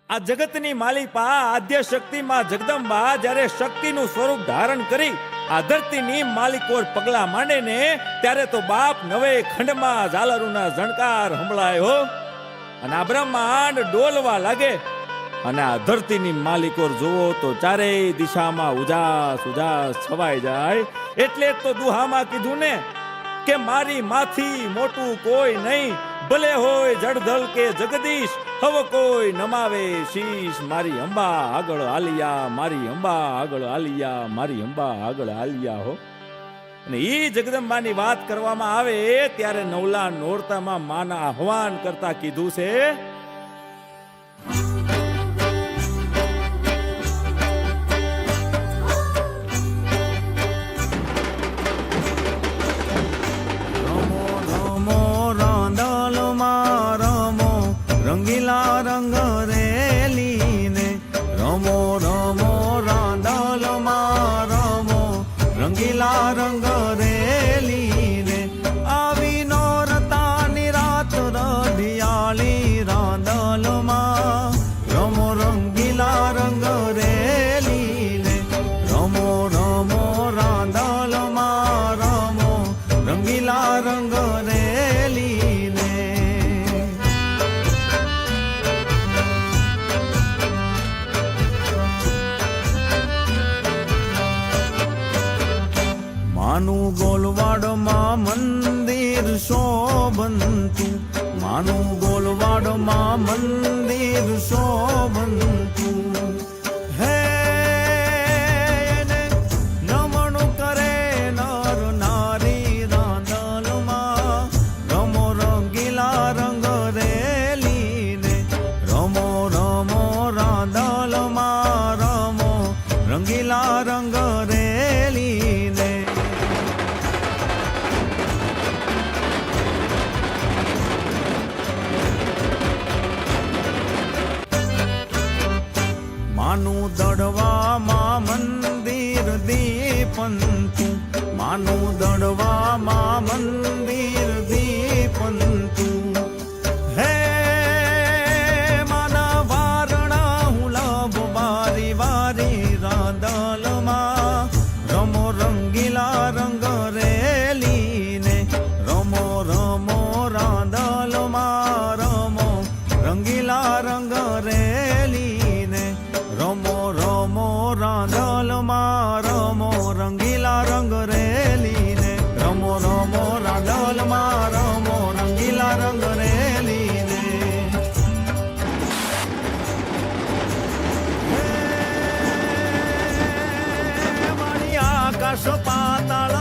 આ જગતની માલિપા આદ્ય શક્તિ માં જગદંબા જ્યારે શક્તિનું સ્વરૂપ ધારણ કરી આ ધરતીની માલિકોર પગલા માંડે ને ત્યારે તો બાપ નવે ખંડમાં ઝાલરુના ઝણકાર સંભળાય હો, અને આ બ્રહ્માંડ ડોલવા લાગે. અને આ ધરતીની માલિકોર જોવો તો ચારેય દિશામાં ઉજાસ ઉજાસ છવાઈ જાય. એટલે જ તો દુહામાં કીધું ને કે મારી માથી મોટું કોઈ નહીં, ભલે હોય જળધલ કે જગદીશ, હવે કોઈ નમાવે શીશ. મારી અંબા આગળ આલિયા, મારી અંબા આગળ આલિયા, મારી અંબા આગળ આલિયા હો. અને ઈ જગદંબાની વાત કરવામાં આવે ત્યારે નવલા નોરતામાં માના આહવાન કરતા કીધું છે, રંગીલા રંગ રેલીને રમો રમો રાંદલમાં રમો, રંગીલા રંગ રેલીને આવી નોરતાની રાત રઢિયાળી રાંદલમાં રમો, રંગીલા રંગ રેલીને રમો રમો રાંદલમાં રમો, રંગીલા રંગ રેલીને. માનું ગોલવાડમાં મંદિર શોભંતું, માનું ગોલવાડમાં મંદિર શોભંતું. હે નમણું કરે નર નારી રાંદલમાં રમો, રંગીલા રંગ રેલીને રમો રમો રાંદલમાં રમો, રંગીલા રંગ રેલીને. માનું દડવામાં મંદિર દીપંતું, માનું દડવામાં મંદિર દીપંતું. હે માના વારણા હું લાભ વારી વારી રાંદલમાં રમો, રંગીલા રંગ રેલીને રમો રમો રાંદલમાં રમો, રંગીલા રંગ રેલીને રમો રમો રાંદલમાં રમો, રંગીલા રંગ રેલીને રમો રમો રાંદલમાં રમો, રંગીલા રંગ રેલીને. મારી આકાશ પાતાળ